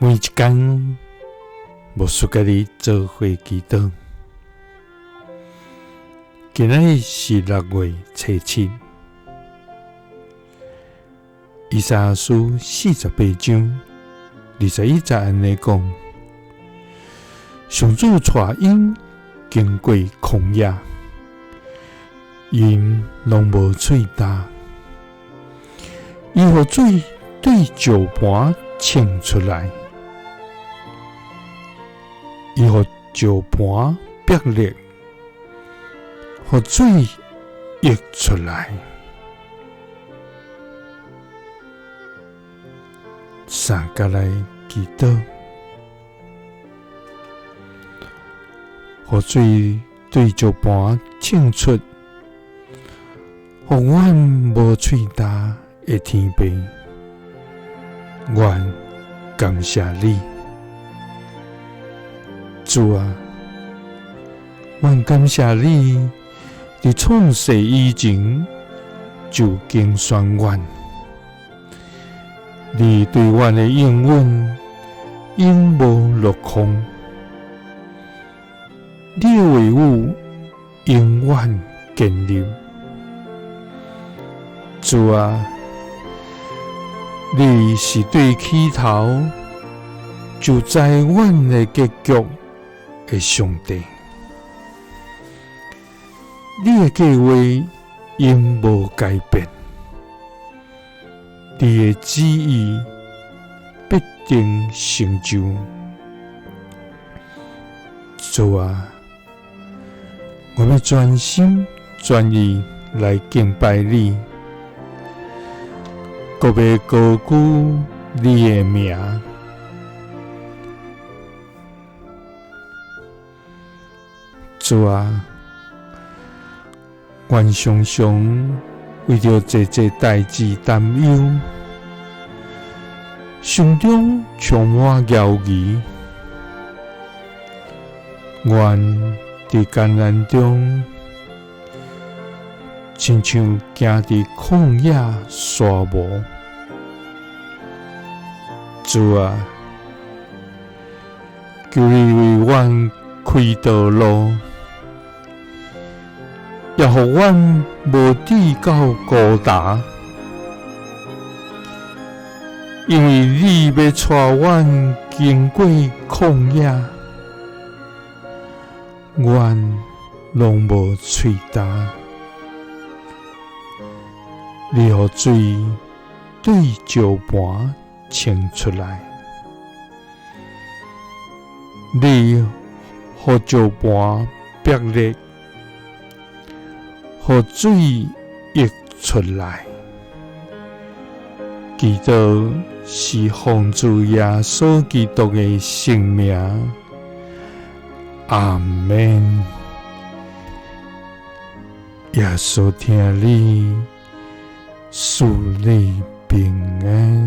每一天，无输甲你做伙祈祷。今日是6月7日，以赛亚书48章21节安尼讲：上主带因经过曠野，因拢无喙干，伊互水对石盘冲出来，伊互石盘逼裂，互水溢出来。三甲来祈祷，互水对石盘冲出，互阮无喙干的天父，阮感谢你，主啊，阮感谢你，伫创世以前就经选阮，你对阮的应允永无落空，你的话语永远坚立。主啊，你是对起头就知阮的结局的上帝，你的计划永无改变，你的旨意必定成就。主啊，我要专心专意来敬拜你，搁要高举你的名。主啊，阮常常为着这代志担忧，心中充满犹豫。阮伫艰难中，亲像行伫旷野沙漠。主啊，求你为阮开道路，也互阮无抵到孤单，因为你要带阮经过旷野，阮拢无喙干，你互水对石盘冲出来，你互石盘逼裂，互水溢出来。祈祷是奉主耶稣基督的圣名，阿们。耶稣听你，赐你平安。